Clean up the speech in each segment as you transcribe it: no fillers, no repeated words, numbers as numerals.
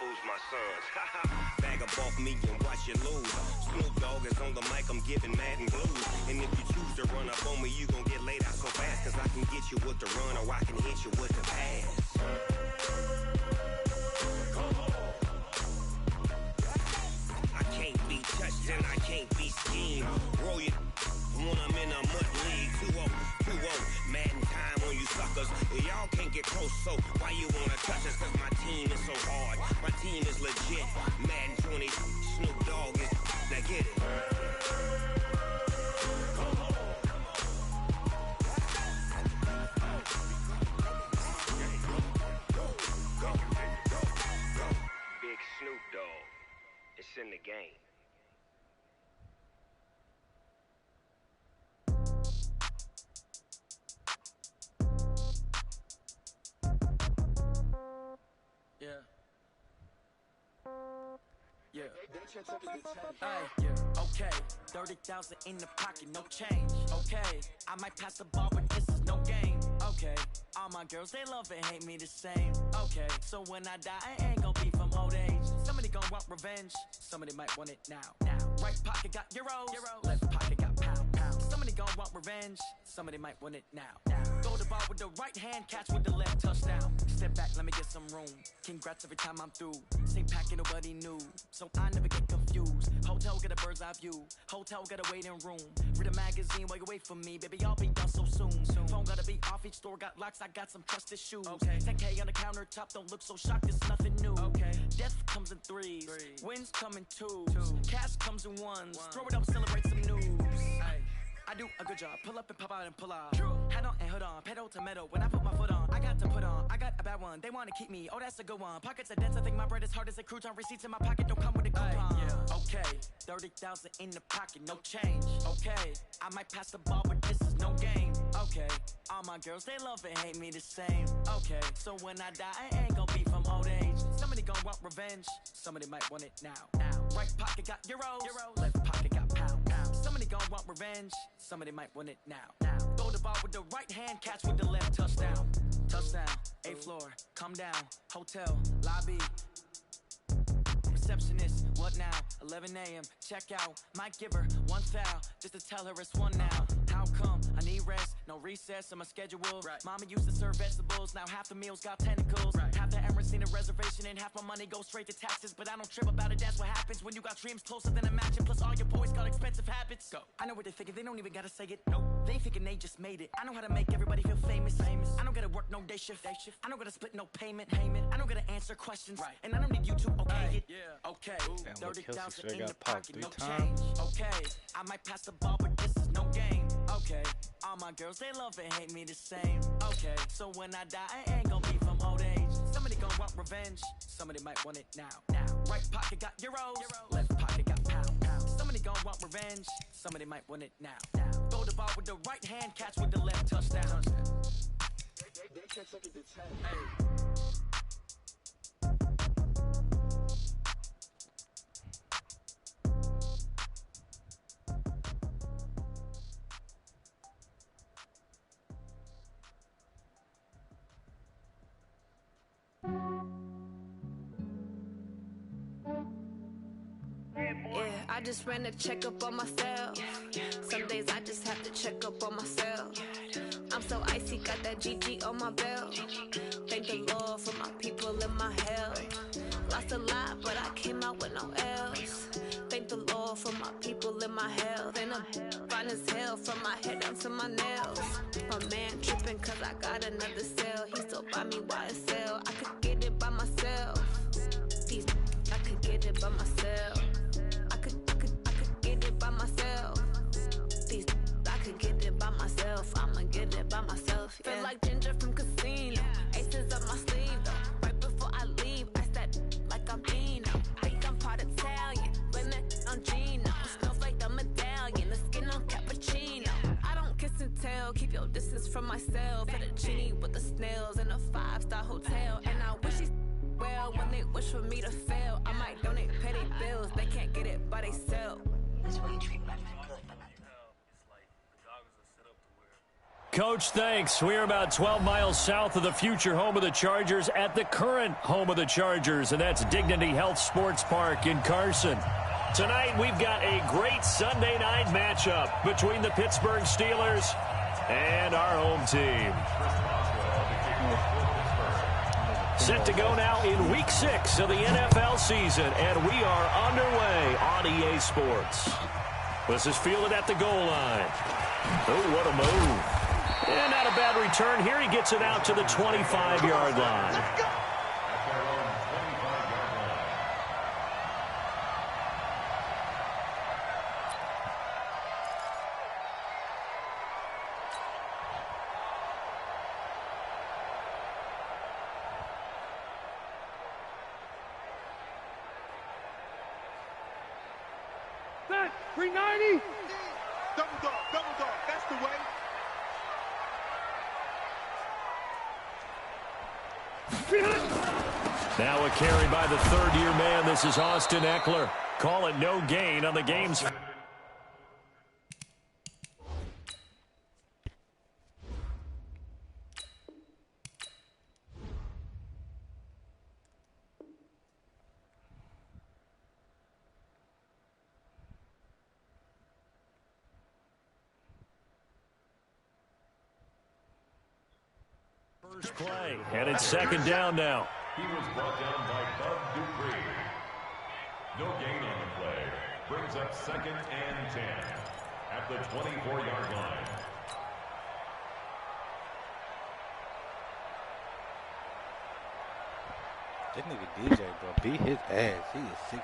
Who's my sons? Bag up off me and watch you lose. Snoop Dogg is on the mic, I'm giving mad and blues. And if you choose to run up on me, you gon' get laid out so fast. Cause I can get you with the run or I can hit you with the pass. I can't be touched and I can't be schemed. Roll you when I'm in a mud league. 2-0, 2-0, mad in time on you suckers. Y'all can't get close, so why you wanna touch us? Cause my team is so hard, my team is legit. Madden 20, Snoop Dogg is, now get it. Big Snoop Dogg, it's in the game. Yeah. Yeah. Hey, yeah. Okay. 30,000 in the pocket, no change. Okay. I might pass the ball, but this is no game. Okay. All my girls, they love and hate me the same. Okay. So when I die, I ain't gon' be from old age. Somebody gon' want revenge. Somebody might want it now. Right pocket got euros. Left pocket got pound. Somebody gon' want revenge. Somebody might want it now. Throw the ball with the right hand, catch with the left, touchdown. Step back, let me get some room. Congrats every time I'm through. Same packet, nobody knew. So I never get confused. Hotel get a bird's eye view. Hotel get a waiting room. Read a magazine while you wait for me. Baby, I'll be done so soon. Phone gotta be off, each store got locks. I got some trusted shoes. 10K on the countertop, don't look so shocked, it's nothing new. Death comes in threes. Wins come in twos. Cash comes in ones. Throw it up, celebrate some news. I do a good job, pull up and pop out and pull out. Hat on and hood on, pedal to metal. When I put my foot on, I got to put on. I got a bad one, they wanna keep me, oh that's a good one. Pockets are dense, I think my bread is hard as a crouton. Receipts in my pocket don't come with a coupon. Okay, 30,000 in the pocket, no change. Okay, I might pass the ball, but this is no game. Okay, all my girls, they love and hate me the same. Okay, so when I die, I ain't gon' be from old age. Somebody gon' want revenge, somebody might want it now. Right pocket got euros. Left pocket got pound. Somebody gon' want revenge, somebody might want it now. Throw the ball with the right hand, catch with the left, touchdown. Touchdown, 8th floor, come down, hotel, lobby. Receptionist, what now? 11 a.m., check out. Might give her one foul, just to tell her it's one now. How come? I need rest, no recess in my schedule. Mama used to serve vegetables, now half the meals got tentacles. Half the Emirates need a reservation and half my money goes straight to taxes. But I don't trip about it, that's what happens when you got dreams closer than imagine. Plus all your boys got expensive habits. Go. I know what they're thinking, they don't even gotta say it. Nope. They thinking they just made it. I know how to make everybody feel famous. I don't gotta work no day shift. I don't gotta split no payment. I don't gotta answer questions. And I don't need you to okay it. Okay, 30,000 in the pocket, no change. Okay, I might pass the ball, but this is no game. Okay, all my girls, they love and hate me the same. Okay, so when I die, I ain't gon' be from old age. Somebody gon' want revenge, somebody might want it now. Right pocket got euros, left pocket got pound. Somebody gon' want revenge, somebody might want it now. Throw the ball with the right hand, catch with the left, touchdown. They can't take it to 10. Yeah, I just ran a checkup on myself. Some days I just have to check up on myself. I'm so icy, got that GG on my belt. Thank the Lord for my people in my health. Lost a lot, but I came out with no L's. Thank the Lord for my people in my health. And I'm fine as hell from my head down to my nails. My man tripping cause I got another cell. He still buy me YSL. I could get it by myself. These I could get it by myself. I could get it by myself. These I could get it by myself. I'ma get it by myself. Yeah. Feel like Ginger from Casino. Aces up my sleeve though. Right before I leave, I step like I'm Dino. Think I'm part Italian. Blame it on Gino. Smells like the medallion. The skin on cappuccino. I don't kiss and tell. Keep your distance from myself. At a genie with the snails in a 5-star hotel. And I wish he's well when they wish for me to fail. I might donate petty bills. They can't get it by they self. That's why you treat my men good. It's like the joggers are set up to where Coach, thanks. We're about 12 miles south of the future home of the Chargers at the current home of the Chargers, and that's Dignity Health Sports Park in Carson. Tonight, we've got a great Sunday night matchup between the Pittsburgh Steelers and our home team. Set to go now in Week 6 of the NFL season, and we are underway on EA Sports. This is fielded at the goal line. Oh, what a move. And not a bad return here. He gets it out to the 25-yard line. Set, 390. Double dog, that's the way. Now a carry by the third-year man. This is Austin Eckler. Call it no gain on the game's first play, and it's second down now. He was brought down by Bud Dupree. No gain on the play. Brings up 2nd and 10 at the 24-yard line. That nigga DJ, bro, beat his ass. He is 6-0.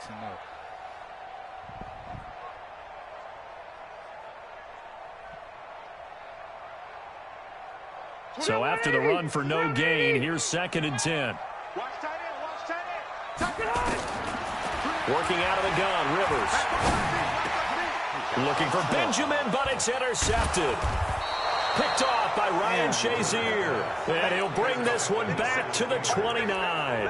So after the run for no gain, here's 2nd and 10. Watch tight end. Tuck it in. Working out of the gun, Rivers. Looking for Benjamin, but it's intercepted. Picked off by Ryan Shazier. And he'll bring this one back to the 29.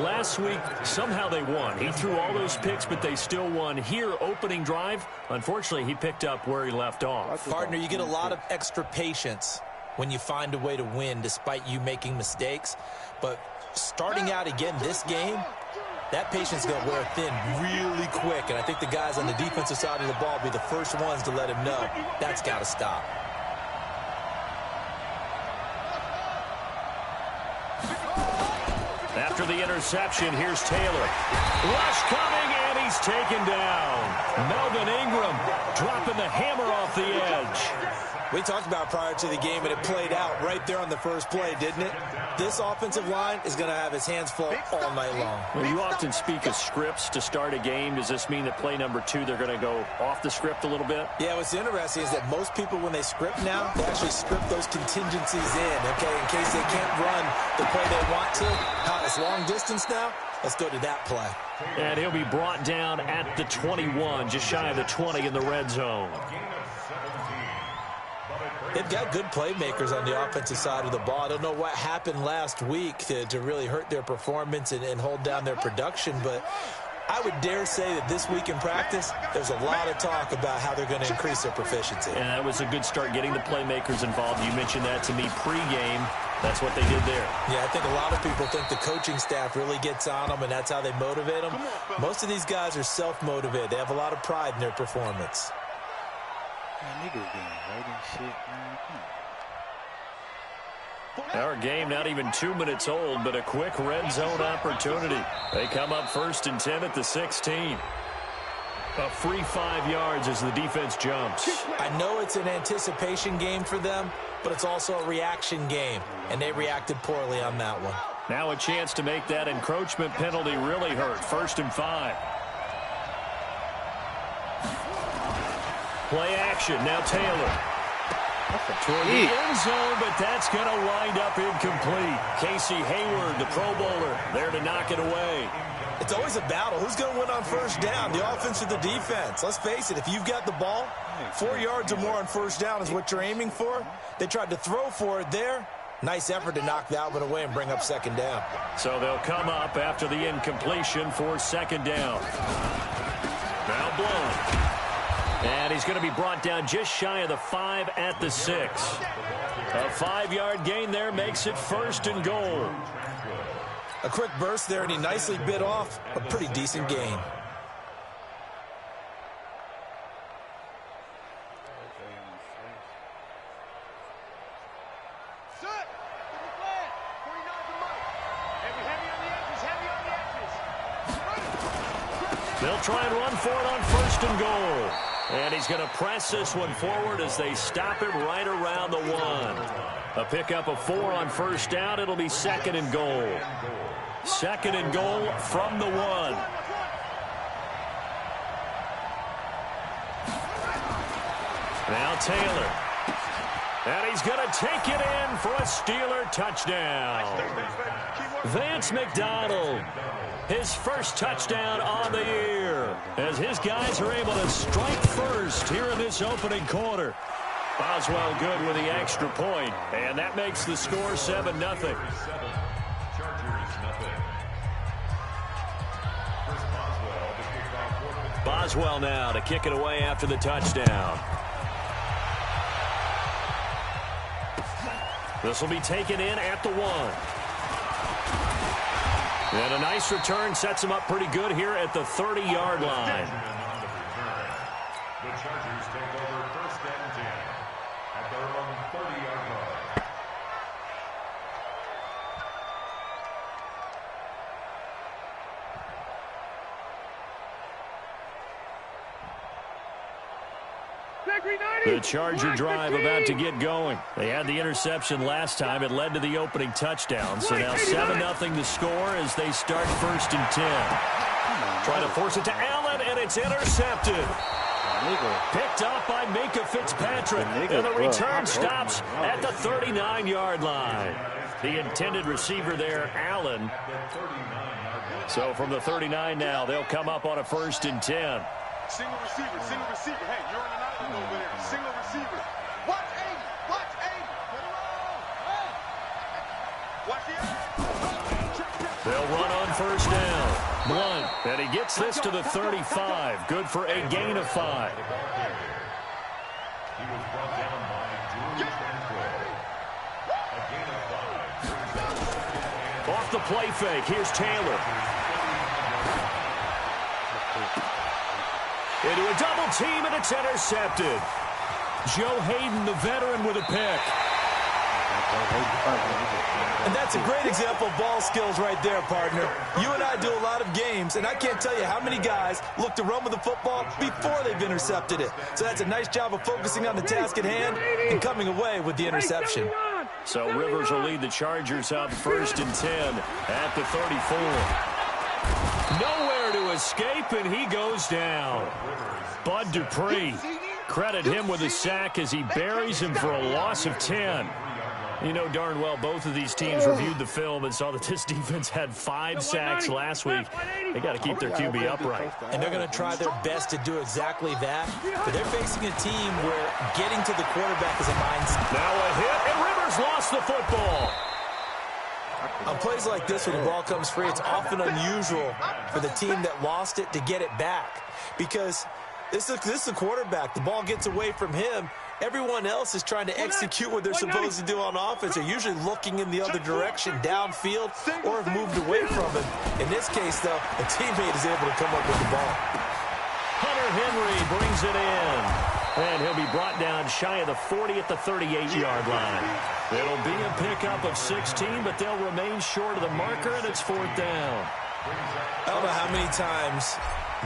Last week, somehow they won. He threw all those picks, but they still won. Here, opening drive, unfortunately, he picked up where he left off. Partner, you get a lot of extra patience when you find a way to win despite you making mistakes. But starting out again this game, that patience is going to wear thin really quick. And I think the guys on the defensive side of the ball will be the first ones to let him know that's got to stop. After the interception, here's Taylor. Rush coming, and he's taken down. Melvin Ingram dropping the hammer off the edge. We talked about prior to the game, and it played out right there on the first play, didn't it? This offensive line is going to have his hands full all night long. Well, you often speak of scripts to start a game. Does this mean that play number 2, they're going to go off the script a little bit? Yeah, what's interesting is that most people, when they script now, they actually script those contingencies in, okay, in case they can't run the play they want to. It's long distance now. Let's go to that play. And he'll be brought down at the 21, just shy of the 20 in the red zone. They've got good playmakers on the offensive side of the ball. I don't know what happened last week to really hurt their performance and hold down their production, but I would dare say that this week in practice, there's a lot of talk about how they're going to increase their proficiency. And that was a good start, getting the playmakers involved. You mentioned that to me pregame. That's what they did there. Yeah, I think a lot of people think the coaching staff really gets on them, and that's how they motivate them. Most of these guys are self-motivated. They have a lot of pride in their performance. Man, niggas getting hurt and shit, man. Our game not even 2 minutes old, but a quick red zone opportunity. They come up 1st and 10 at the 16. A free 5 yards as the defense jumps. I know it's an anticipation game for them, but it's also a reaction game, and they reacted poorly on that one. Now a chance to make that encroachment penalty really hurt. 1st and 5. Play action. Now Taylor. Toward the end zone, but that's going to wind up incomplete. Casey Hayward, the Pro Bowler, there to knock it away. It's always a battle. Who's going to win on first down, the offense or the defense? Let's face it, if you've got the ball, 4 yards or more on first down is what you're aiming for. They tried to throw for it there. Nice effort to knock that one away and bring up 2nd down. So they'll come up after the incompletion for 2nd down. Now blown. And he's going to be brought down just shy of the 5 at the 6. A 5-yard gain there makes it 1st and goal. A quick burst there, and he nicely bit off a pretty decent gain. They'll try and run for it on 1st and goal. And he's going to press this one forward as they stop him right around the 1. A pickup of 4 on 1st down. It'll be 2nd and goal. 2nd and goal from the 1. Now Taylor. And he's going to take it in for a Steeler touchdown. Vance McDonald. His first touchdown on the year as his guys are able to strike first here in this opening quarter. Boswell good with the extra point, and that makes the score 7-0. Boswell now to kick it away after the touchdown. This will be taken in at the 1. And a nice return sets him up pretty good here at the 30-yard line. The Chargers take over 1st and 10 at their own 30-yard line. The Charger drive about to get going. They had the interception last time. It led to the opening touchdown. So now 7-0 the score as they start 1st and 10. Trying to force it to Allen, and it's intercepted. Picked up by Minkah Fitzpatrick. And the return stops at the 39-yard line. The intended receiver there, Allen. So from the 39 now, they'll come up on a 1st and 10. Single receiver, single receiver. Hey, you're on an island over there. Single receiver. Watch 80, watch 80. Watch the They'll run on 1st down. Blunt, and he gets this to the 35. Good for a gain of 5. He was brought down by Julius Renfro. A gain of 5. Off the play fake, here's Taylor. Into a double team, and it's intercepted. Joe Hayden, the veteran, with a pick. And that's a great example of ball skills right there, partner. You and I do a lot of games, and I can't tell you how many guys look to run with the football before they've intercepted it. So that's a nice job of focusing on the task at hand and coming away with the interception. So Rivers will lead the Chargers up 1st and 10 at the 34. Nowhere to escape, and he goes down. Bud Dupree, credit him with a sack as he buries him for a loss of 10. You know darn well both of these teams reviewed the film and saw that this defense had 5 sacks last week. They got to keep their QB upright. And they're going to try their best to do exactly that. But they're facing a team where getting to the quarterback is a mindset. Now a hit, and Rivers lost the football. On plays like this, when the ball comes free, it's often unusual for the team that lost it to get it back. Because this is a quarterback. The ball gets away from him. Everyone else is trying to execute what they're supposed to do on offense. They're usually looking in the other direction, downfield, or have moved away from it. In this case, though, a teammate is able to come up with the ball. Hunter Henry brings it in. And he'll be brought down shy of the 40 at the 38-yard line. It'll be a pickup of 16, but they'll remain short of the marker, and it's 4th down. I don't know how many times,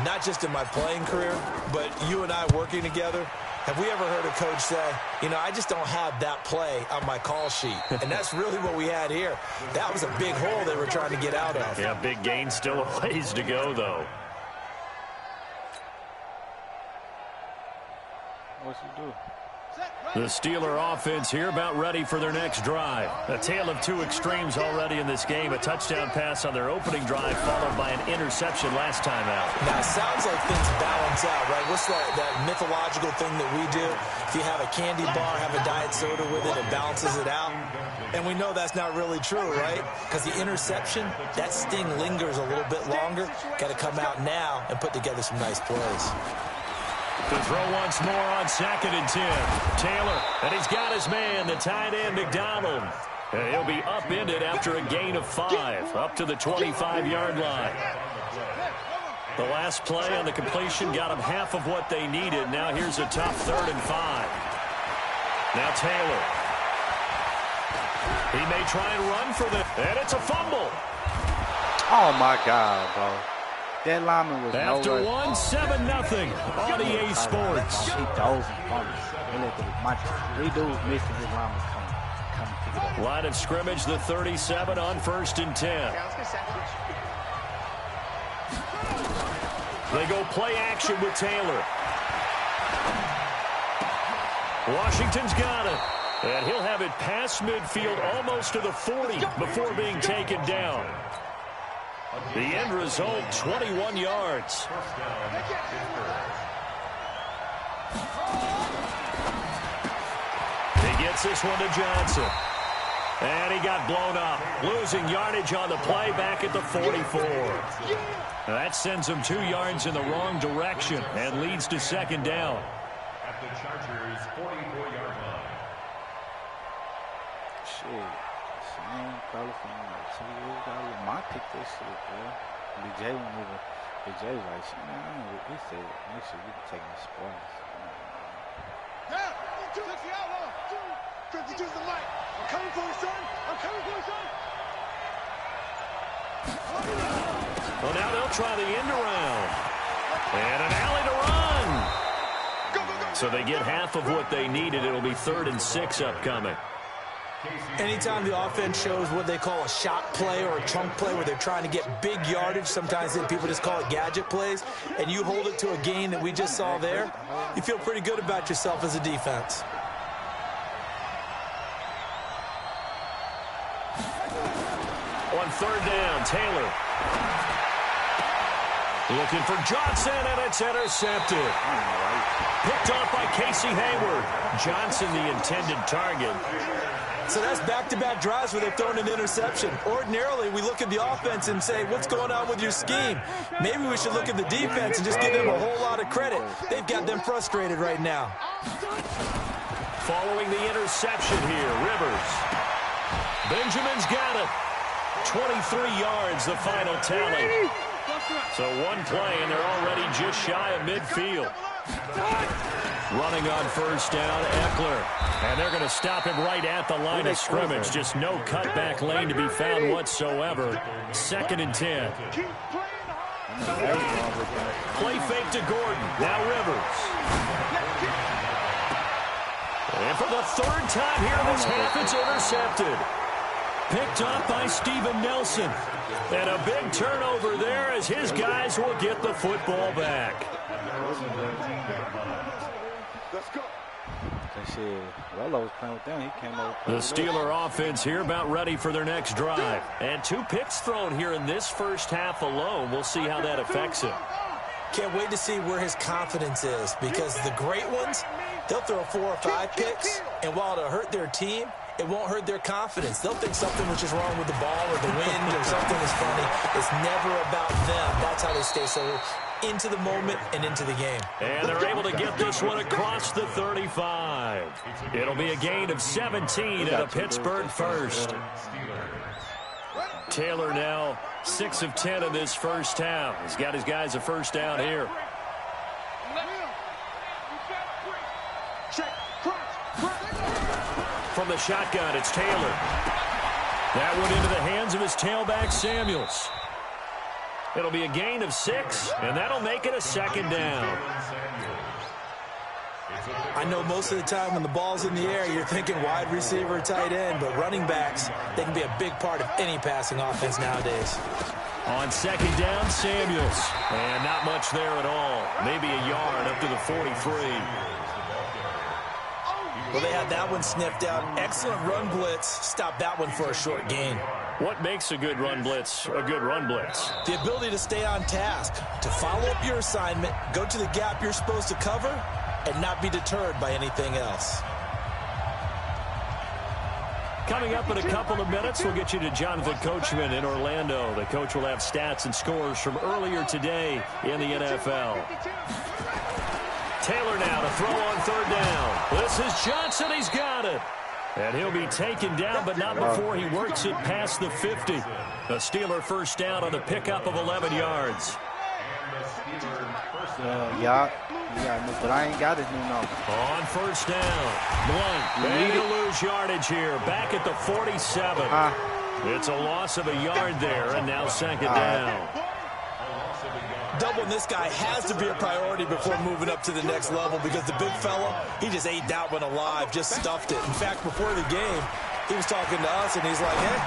not just in my playing career, but you and I working together, have we ever heard a coach say, you know, I just don't have that play on my call sheet. And that's really what we had here. That was a big hole they were trying to get out of. Yeah, big gain, still a ways to go, though. What's he do? The Steeler offense here about ready for their next drive. A tale of 2 extremes already in this game. A touchdown pass on their opening drive followed by an interception last time out. Now, it sounds like things balance out, right? What's that mythological thing that we do? If you have a candy bar, have a diet soda with it, it balances it out. And we know that's not really true, right? Because the interception, that sting lingers a little bit longer. Got to come out now and put together some nice plays. To throw once more on 2nd and 10. Taylor, and he's got his man, the tight end, McDonald. And he'll be upended after a gain of 5, up to the 25-yard line. The last play on the completion got them half of what they needed. Now here's a tough 3rd and 5. Now Taylor. He may try and run for the, and it's a fumble. Oh, my God, bro. That lineman was after nowhere. 1-7-0 on EA Sports. He dove and fumbled. My 3 dudes missing, his lineman come pick it up. Line of scrimmage, the 37 on 1st and 10. They go play action with Taylor. Washington's got it. And he'll have it past midfield almost to the 40 before being taken down. The end result, 21 yards. He gets this one to Johnson. And he got blown up, losing yardage on the play back at the 44. That sends him 2 yards in the wrong direction and leads to 2nd down. At the Chargers' 44-yard line. Shit. Same probably from like 2 years ago. My pick this shit, bro. BJ went over. BJ was like, shit, man, I don't know. He said, make sure you can take my spots. Yeah, 50 outlaw. 52 to the mic. I'm coming for you, son. I'm coming for you, son. Well, now they'll try the end around. And an alley to run. So they get half of what they needed. It'll be 3rd and 6 upcoming. Anytime the offense shows what they call a shot play or a chunk play where they're trying to get big yardage, sometimes people just call it gadget plays, and you hold it to a gain that we just saw there, you feel pretty good about yourself as a defense. On 3rd down, Taylor. Looking for Johnson, and it's intercepted. Picked off by Casey Hayward. Johnson, the intended target. So that's back-to-back drives where they've thrown an interception. Ordinarily, we look at the offense and say, what's going on with your scheme? Maybe we should look at the defense and just give them a whole lot of credit. They've got them frustrated right now. Following the interception here, Rivers. Benjamin's got it. 23 yards, the final tally. So one play, and they're already just shy of midfield. Running on 1st down, Eckler. And they're going to stop him right at the line of scrimmage. Just no cutback lane to be found whatsoever. 2nd and 10. Play fake to Gordon. Now Rivers. And for the 3rd time here in this half, it's intercepted. Picked up by Steven Nelson. And a big turnover there as his guys will get the football back. Let's go. The Steeler offense here about ready for their next drive. And 2 picks thrown here in this first half alone. We'll see how that affects him. Can't wait to see where his confidence is, because the great ones, they'll throw 4 or 5 picks, and while it'll hurt their team, it won't hurt their confidence. They'll think something was just wrong with the ball or the wind or something is funny. It's never about them. That's how they stay so into the moment and into the game. And they're able to get this one across the 35. It'll be a gain of 17 and a Pittsburgh first. Taylor now 6 of 10 in this first half. He's got his guys a first down here. From the shotgun, it's Taylor. That one into the hands of his tailback, Samuels. It'll be a gain of 6, and that'll make it a 2nd down. I know most of the time when the ball's in the air, you're thinking wide receiver, tight end, but running backs, they can be a big part of any passing offense nowadays. On 2nd down, Samuels. And not much there at all. Maybe a yard up to the 43. Well, they had that one sniffed out. Excellent run blitz. Stop that one for a short gain. What makes a good run blitz a good run blitz? The ability to stay on task, to follow up your assignment, go to the gap you're supposed to cover, and not be deterred by anything else. Coming up in a couple of minutes, we'll get you to Jonathan Coachman in Orlando. The coach will have stats and scores from earlier today in the NFL. Taylor now to throw on third down. This is Johnson. He's got it. And he'll be taken down, but not before he works it past the 50. A Steeler first down on the pickup of 11 yards. Yeah, but I ain't got his new number. On first down, Blunt. And he'll lose yardage here. Back at the 47. It's a loss of a yard there, and now second down. Doubling this guy has to be a priority before moving up to the next level because the big fella, he just ate that one alive, just stuffed it. In fact, before the game, he was talking to us, and he's like, hey,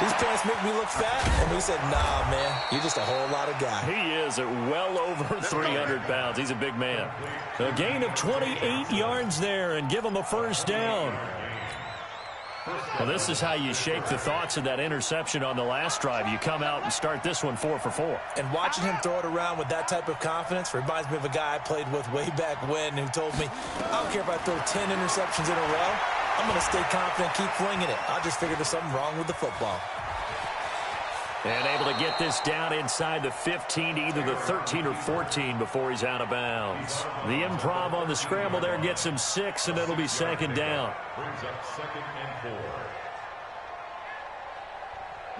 these pants make me look fat. And we said, nah, man, you're just a whole lot of guy. He is at well over 300 pounds. He's a big man. A gain of 28 yards there and give him a first down. Well, this is how you shake the thoughts of that interception on the last drive. You come out and start this one 4 for 4. And watching him throw it around with that type of confidence reminds me of a guy I played with way back when who told me, I don't care if I throw 10 interceptions in a row. I'm going to stay confident, keep flinging it. I just figured there's something wrong with the football. And able to get this down inside the 15 to either the 13 or 14 before he's out of bounds. The improv on the scramble there gets him 6, and it'll be second down. Brings up second and 4.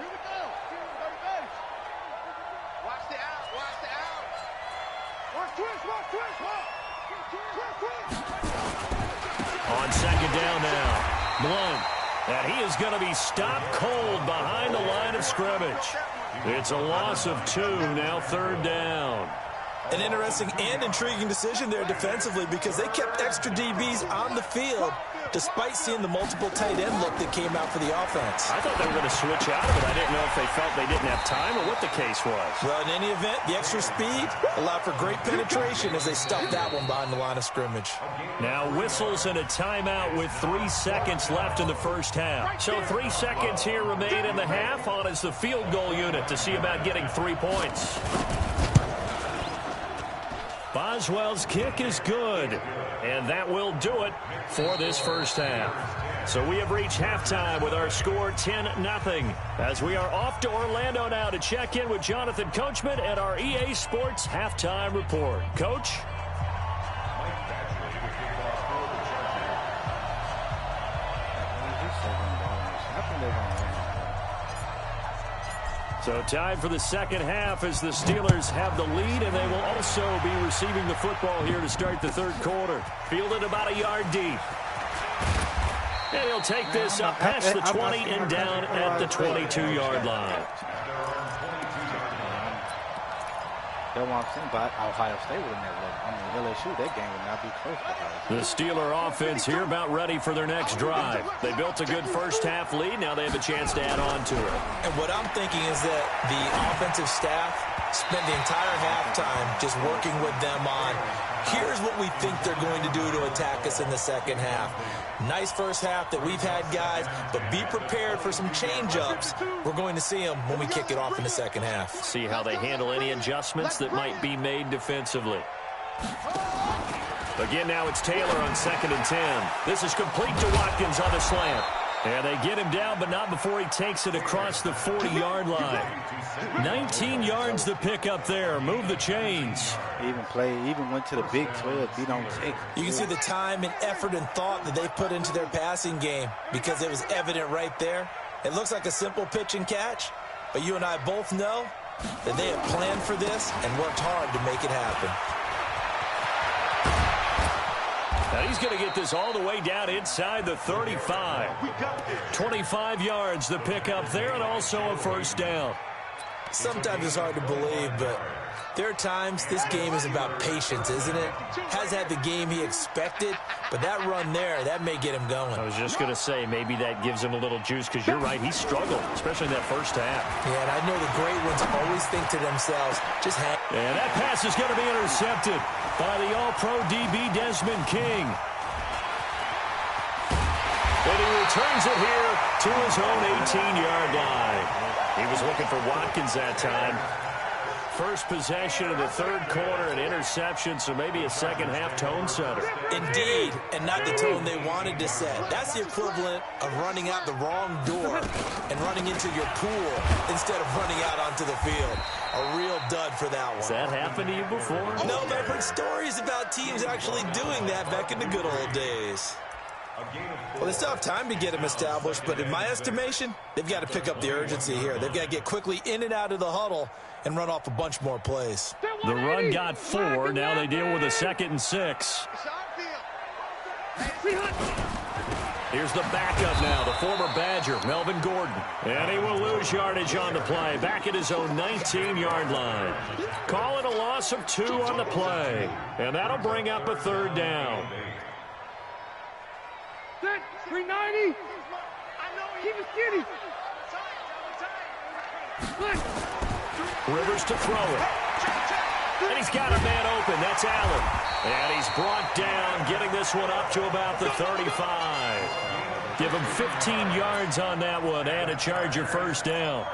Here we go. Watch the out. Watch the out. Watch twist. Watch twist. On second down now, Blunt. And he is going to be stopped cold behind the line of scrimmage. It's a loss of 2, now third down. An interesting and intriguing decision there defensively because they kept extra DBs on the field despite seeing the multiple tight end look that came out for the offense. I thought they were going to switch out of it. I didn't know if they felt they didn't have time or what the case was. Well, in any event, the extra speed allowed for great penetration as they stuffed that one behind the line of scrimmage. Now whistles and a timeout with 3 seconds left in the first half. So 3 seconds here remain in the half. On is the field goal unit to see about getting 3 points. Boswell's kick is good, and that will do it for this first half. So we have reached halftime with our score 10-0 as we are off to Orlando now to check in with Jonathan Coachman at our EA Sports Halftime Report. Coach? So tied for the second half as the Steelers have the lead, and they will also be receiving the football here to start the third quarter. Fielded about a yard deep. And he'll take this up past the 20 and down at the 22-yard line. That's what I'm saying, but Ohio State would never let. I mean, LSU, that game would not be close to Ohio State. The Steeler offense here about ready for their next drive. They built a good first half lead. Now they have a chance to add on to it. And what I'm thinking is that the offensive staff spent the entire halftime just working with them on, here's what we think they're going to do to attack us in the second half. Nice first half that we've had, guys, but be prepared for some change-ups. We're going to see them when we kick it off in the second half. See how they handle any adjustments that might be made defensively. Again, now it's Taylor on 2nd and 10. This is complete to Watkins on the slant. And they get him down, but not before he takes it across the 40-yard line. 19 yards to pick up there. Move the chains. Even went to the Big 12, beat on Texas. You can see the time and effort and thought that they put into their passing game because it was evident right there. It looks like a simple pitch and catch, but you and I both know that they have planned for this and worked hard to make it happen. Now he's going to get this all the way down inside the 35. 25 yards the pickup there, and also a first down. Sometimes it's hard to believe, but there are times this game is about patience, isn't it? Has had the game he expected, but that run there, that may get him going. I was just going to say, maybe that gives him a little juice, because you're right, he struggled, especially in that first half. Yeah, and I know the great ones always think to themselves, just hang. And that pass is going to be intercepted by the All-Pro DB Desmond King. And he returns it here to his own 18-yard line. He was looking for Watkins that time. First possession of the third quarter, an interception, so maybe a second-half tone setter. Indeed, and not the tone they wanted to set. That's the equivalent of running out the wrong door and running into your pool instead of running out onto the field. A real dud blood for that one. Has that happened to you before? No, but I've heard stories about teams actually doing that back in the good old days. Well, they still have time to get him established, but in my estimation, they've got to pick up the urgency here. They've got to get quickly in and out of the huddle and run off a bunch more plays. The run got 4. Now they deal with a 2nd and 6. Here's the backup now, the former Badger, Melvin Gordon. And he will lose yardage on the play, back at his own 19-yard line. Call it a loss of 2 on the play. And that'll bring up a 3rd down. 390. Keep it skinny. Rivers to throw it. And he's got a man open. That's Allen. And he's brought down, getting this one up to about the 35. Give him 15 yards on that one and a Charger 1st down.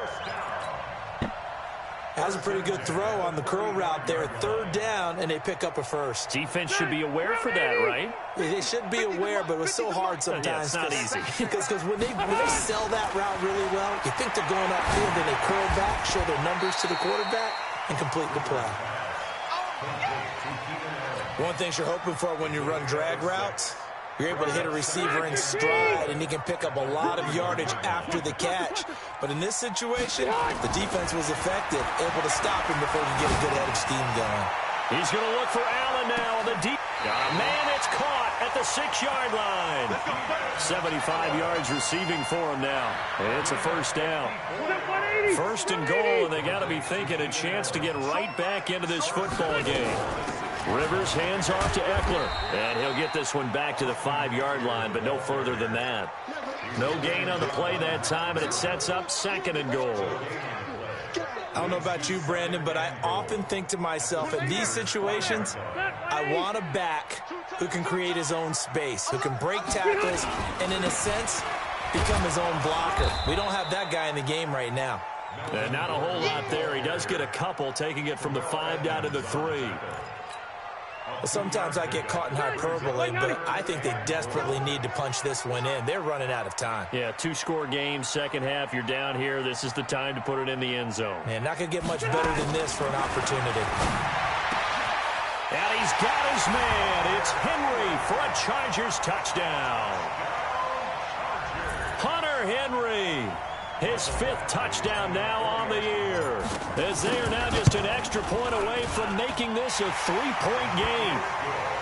That was a pretty good throw on the curl route there. 3rd down, and they pick up a 1st. Defense should be aware for that, right? They should be aware, but it was so hard sometimes. Yeah, it's not easy. Because when they sell that route really well, you think they're going upfield, then they curl back, show their numbers to the quarterback, and complete the play. One thing you're hoping for when you run drag routes, you're able to hit a receiver in stride, and he can pick up a lot of yardage after the catch. But in this situation, the defense was effective, able to stop him before you get a good head of steam going. He's going to look for Allen now on the deep. Man, it's caught at the 6-yard line. 75 yards receiving for him now. It's a 1st down. 1st and goal, and they got to be thinking a chance to get right back into this football game. Rivers hands off to Eckler, and he'll get this one back to the 5-yard line, but no further than that. No gain on the play that time, and it sets up 2nd and goal. I don't know about you, Brandon, but I often think to myself, in these situations, I want a back who can create his own space, who can break tackles, and in a sense, become his own blocker. We don't have that guy in the game right now. And not a whole lot there. He does get a couple, taking it from the 5 down to the 3. Well, sometimes I get caught in hyperbole, but I think they desperately need to punch this one in. They're running out of time. Yeah, 2-score game, second half. You're down here. This is the time to put it in the end zone. Man, not going to get much better than this for an opportunity. And he's got his man. It's Henry for a Chargers touchdown. Hunter Henry. His 5th touchdown now on the year, as they are now just an extra point away from making this a 3-point game.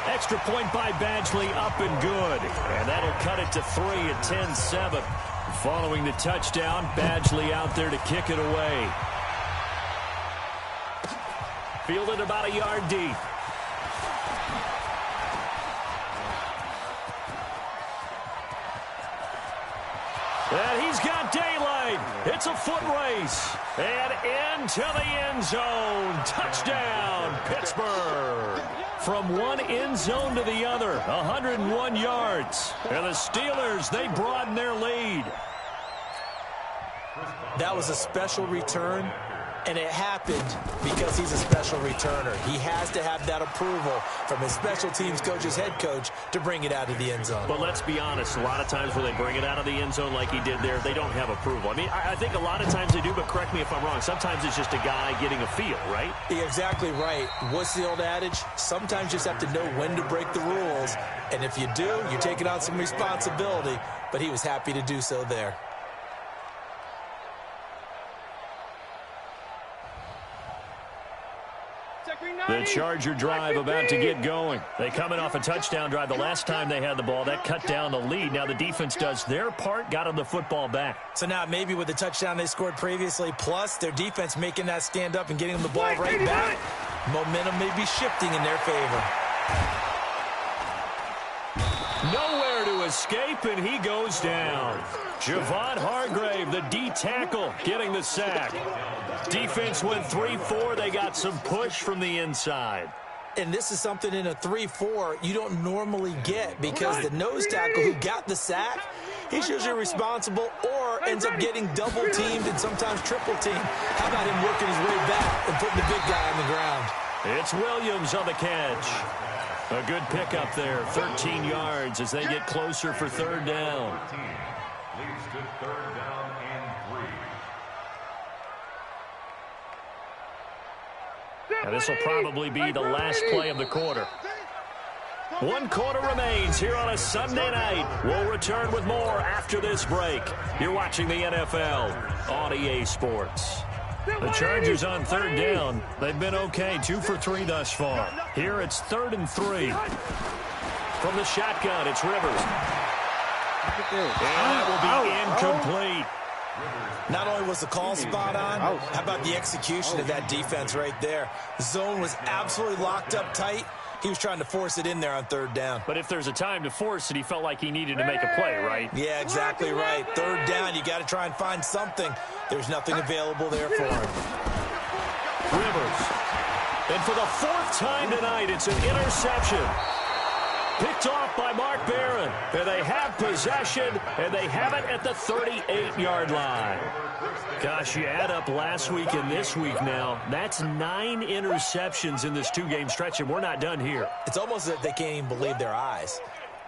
Extra point by Badgley, up and good. And that'll cut it to 3 at 10-7. Following the touchdown, Badgley out there to kick it away. Fielded about a yard deep. And he's got daylight. It's a foot race. And into the end zone. Touchdown, Pittsburgh. From one end zone to the other, 101 yards. And the Steelers, they broaden their lead. That was a special return, and it happened because he's a special returner. He has to have that approval from his special teams coach's head coach to bring it out of the end zone. But let's be honest, a lot of times when they bring it out of the end zone like he did there, they don't have approval. I mean, I think a lot of times they do, but correct me if I'm wrong. Sometimes it's just a guy getting a feel, right? You're exactly right. What's the old adage? Sometimes you just have to know when to break the rules, and if you do, you're taking on some responsibility, but he was happy to do so there. The Charger drive about to get going. They coming off a touchdown drive the last time they had the ball. That cut down the lead. Now the defense does their part, got them the football back. So now maybe with the touchdown they scored previously, plus their defense making that stand up and getting them the ball right back, momentum may be shifting in their favor. Nowhere to escape, and he goes down. Javon Hargrave, the D tackle, getting the sack. Defense went 3-4. They got some push from the inside. And this is something in a 3-4 you don't normally get, because the nose tackle who got the sack, he's usually responsible or ends up getting double-teamed and sometimes triple-teamed. How about him working his way back and putting the big guy on the ground? It's Williams on the catch. A good pickup there, 13 yards as they get closer for 3rd down. Leads to 3rd down and 3. And this will probably be the last play of the quarter. 1 quarter remains here on a Sunday night. We'll return with more after this break. You're watching the NFL on EA Sports. The Chargers on 3rd down. They've been okay, 2 for 3 thus far. Here it's 3rd and 3. From the shotgun, it's Rivers. And that will be incomplete. Not only was the call spot on, how about the execution of that defense right there? The zone was absolutely locked up tight. He was trying to force it in there on 3rd down. But if there's a time to force it, he felt like he needed to make a play, right? Yeah, exactly right. 3rd down, you got to try and find something. There's nothing available there for him. Rivers. And for the 4th time tonight, it's an interception. Picked off by Mark Barron. And they have possession, and they have it at the 38-yard line. Gosh, you add up last week and this week now, that's 9 interceptions in this 2-game stretch, and we're not done here. It's almost as if they can't even believe their eyes.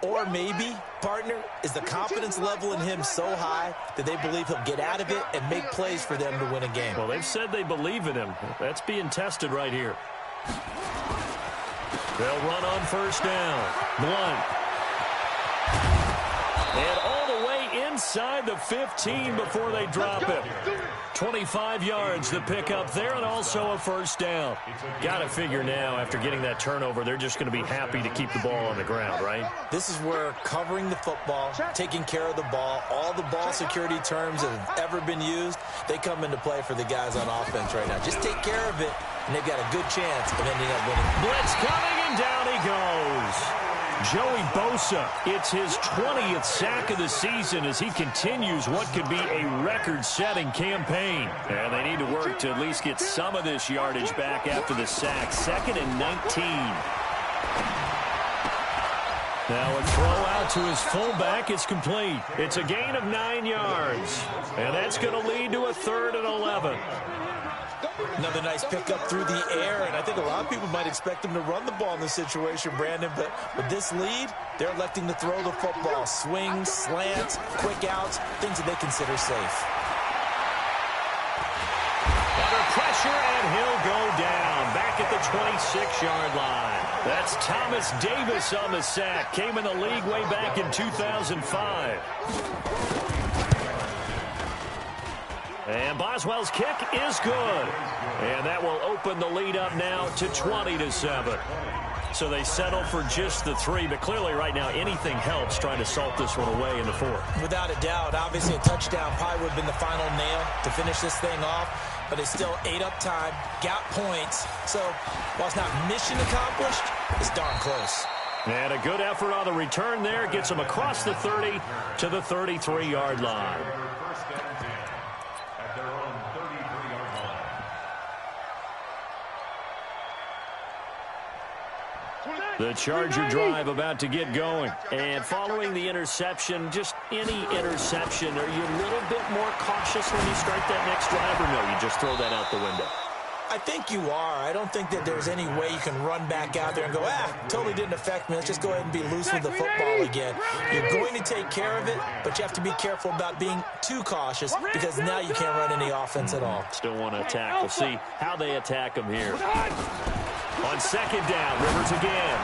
Or maybe, partner, is the confidence level in him so high that they believe he'll get out of it and make plays for them to win a game. Well, they've said they believe in him. That's being tested right here. They'll run on 1st down. Blunt. And all the way inside the 15 before they drop it. 25 yards to pick up there, and also a 1st down. Got to figure now, after getting that turnover, they're just going to be happy to keep the ball on the ground, right? This is where covering the football, taking care of the ball, all the ball security terms that have ever been used, they come into play for the guys on offense right now. Just take care of it, and they've got a good chance of ending up winning. Blitz coming, and down he goes. Joey Bosa, it's his 20th sack of the season as he continues what could be a record-setting campaign. And they need to work to at least get some of this yardage back after the sack. 2nd and 19. Now a throw out to his fullback. It's complete. It's a gain of 9 yards. And that's going to lead to a 3rd and 11. Another nice pickup through the air, and I think a lot of people might expect him to run the ball in this situation, Brandon, but with this lead, they're electing to throw the football. Swings, slants, quick outs, things that they consider safe. Under pressure, and he'll go down back at the 26-yard line. That's Thomas Davis on the sack. Came in the league way back in 2005. And Boswell's kick is good. And that will open the lead up now to 20-7. So they settle for just the 3, but clearly right now anything helps trying to salt this one away in the 4th. Without a doubt, obviously a touchdown probably would have been the final nail to finish this thing off, but it's still ate up time, got points. So while it's not mission accomplished, it's darn close. And a good effort on the return there. Gets them across the 30 to the 33-yard line. The Charger drive about to get going. And following the interception, just any interception, are you a little bit more cautious when you start that next drive, or no, you just throw that out the window? I think you are. I don't think that there's any way you can run back out there and go, totally didn't affect me. Let's just go ahead and be loose with the football again. You're going to take care of it, but you have to be careful about being too cautious because now you can't run any offense at all. Still want to attack. We'll see how they attack them here. On 2nd down, Rivers again.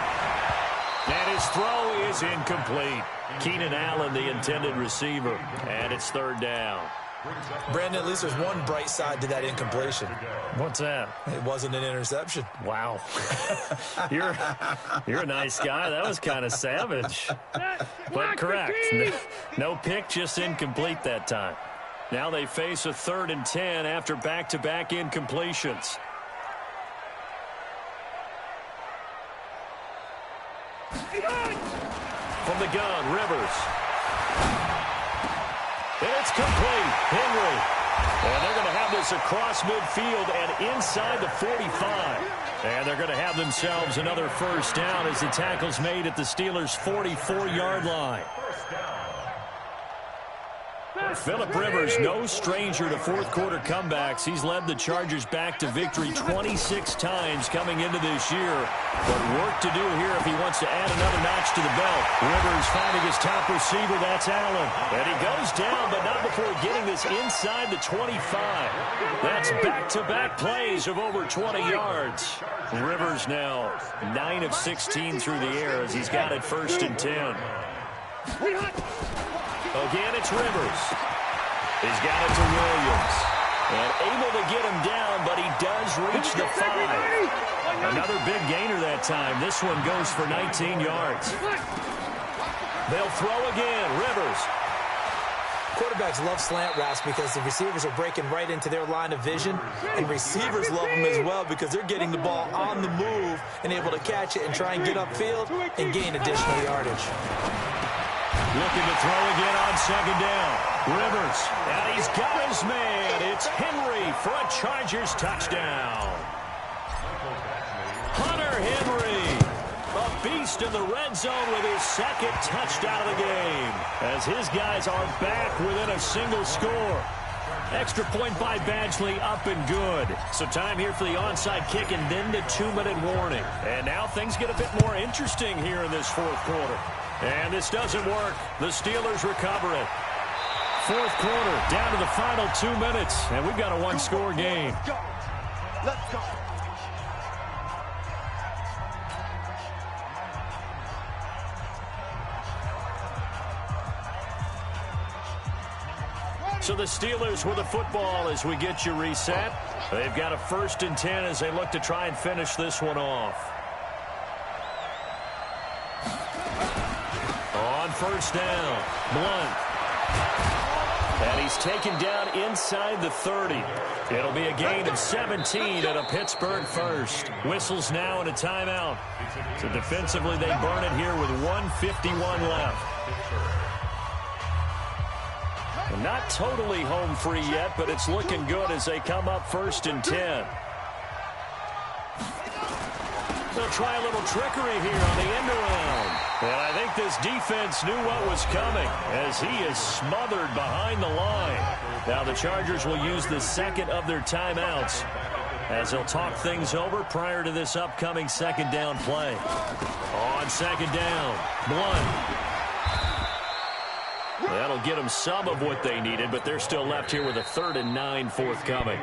And his throw is incomplete. Keenan Allen, the intended receiver. And it's 3rd down. Brandon, at least there's one bright side to that incompletion. What's that? It wasn't an interception. Wow. You're a nice guy. That was kind of savage. But correct. No pick, just incomplete that time. Now they face a 3rd and 10 after back-to-back incompletions. From the gun, Rivers. And it's complete. Henry. And they're going to have this across midfield and inside the 45. And they're going to have themselves another 1st down as the tackle's made at the Steelers' 44-yard line. Phillip Rivers, no stranger to fourth-quarter comebacks. He's led the Chargers back to victory 26 times coming into this year. But work to do here if he wants to add another notch to the belt. Rivers finding his top receiver, that's Allen. And he goes down, but not before getting this inside the 25. That's back-to-back plays of over 20 yards. Rivers now 9 of 16 through the air as he's got it 1st and 10. Again, it's Rivers. He's got it to Williams. And able to get him down, but he does reach the 5. Another big gainer that time. This one goes for 19 yards. They'll throw again. Rivers. Quarterbacks love slant routes because the receivers are breaking right into their line of vision, and receivers love them as well because they're getting the ball on the move and able to catch it and try and get upfield and gain additional yardage. Looking to throw again on 2nd down. Rivers, and he's got his man. It's Henry for a Chargers touchdown. Hunter Henry, a beast in the red zone with his 2nd touchdown of the game, as his guys are back within a single score. Extra point by Badgley, up and good. So time here for the onside kick and then the 2-minute warning. And now things get a bit more interesting here in this 4th quarter. And this doesn't work. The Steelers recover it. 4th quarter, down to the final 2 minutes, and we've got a one-score game. Let's go. So the Steelers with the football as we get you reset. They've got a 1st and 10 as they look to try and finish this one off. On 1st down, Blunt. And he's taken down inside the 30. It'll be a gain of 17 at a Pittsburgh 1st. Whistles now and a timeout. So defensively they burn it here with 1:51 left. And not totally home free yet, but it's looking good as they come up 1st and 10. They'll try a little trickery here on the end around. And I think this defense knew what was coming as he is smothered behind the line. Now the Chargers will use the 2nd of their timeouts as they'll talk things over prior to this upcoming 2nd down play. On 2nd down, Blunt. That'll get them some of what they needed, but they're still left here with a 3rd and 9 forthcoming.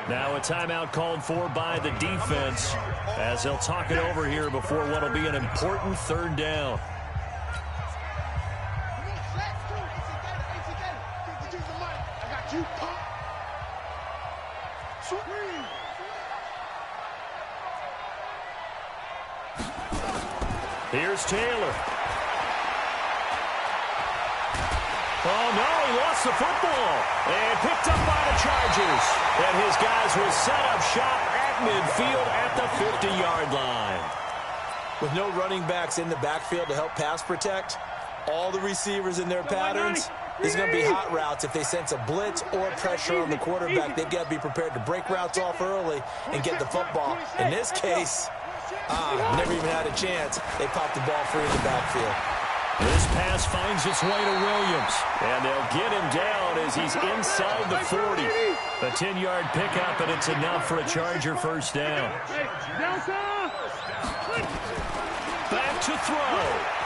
Now a timeout called for by the defense as they'll talk it over here before what will be an important 3rd down. Here's Taylor. Oh, no, he lost the football. And picked up by the Chargers. And his guys will set up shop at midfield at the 50-yard line. With no running backs in the backfield to help pass protect, all the receivers in their patterns, there's going to be hot routes. If they sense a blitz or pressure on the quarterback, they've got to be prepared to break routes off early and get the football. In this case, never even had a chance. They popped the ball free in the backfield. This pass finds its way to Williams, and they'll get him down as he's inside the 40. A 10-yard pickup, and it's enough for a Charger 1st down. Back to throw.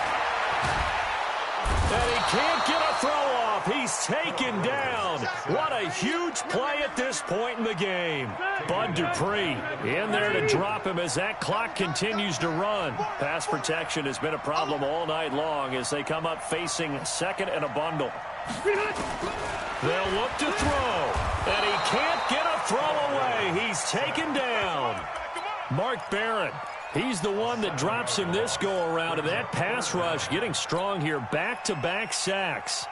And he can't get a throw off. He's taken down. What a huge play at this point in the game. Bud Dupree in there to drop him as that clock continues to run. Pass protection has been a problem all night long as they come up facing 2nd and a bundle. They'll look to throw. And he can't get a throw away. He's taken down. Mark Barron. He's the one that drops him this go-around, and that pass rush getting strong here. Back-to-back sacks.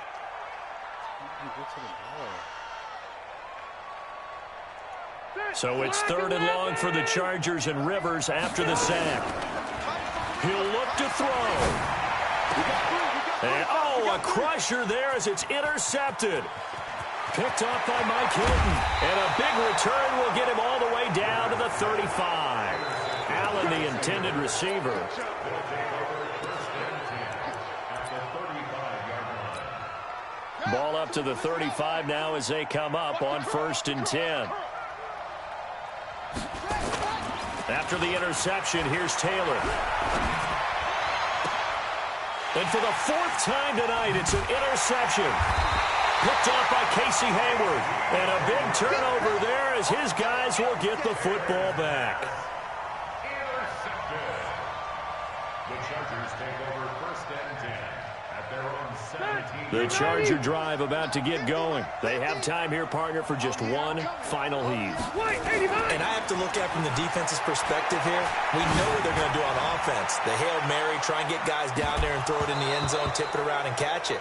So it's 3rd and long for the Chargers and Rivers after the sack. He'll look to throw. And, a crusher there as it's intercepted. Picked off by Mike Hilton. And a big return will get him all the way down to the 35. Allen, the intended receiver. Ball up to the 35 now as they come up on 1st and 10. After the interception, here's Taylor. And for the 4th time tonight, it's an interception. Picked off by Casey Hayward. And a big turnover there as his guys will get the football back. Intercepted. The Chargers take over 1st and 10 at their own 17. The Charger drive about to get going. They have time here, partner, for just one final heave. And I have to look at it from the defense's perspective here. We know what they're going to do on offense. The Hail Mary, try and get guys down there and throw it in the end zone, tip it around and catch it.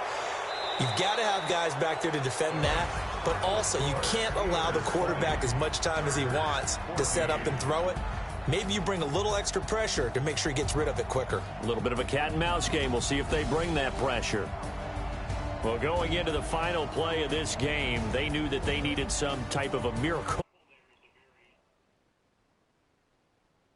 You've got to have guys back there to defend that, but also you can't allow the quarterback as much time as he wants to set up and throw it. Maybe you bring a little extra pressure to make sure he gets rid of it quicker. A little bit of a cat and mouse game. We'll see if they bring that pressure. Well, going into the final play of this game, they knew that they needed some type of a miracle.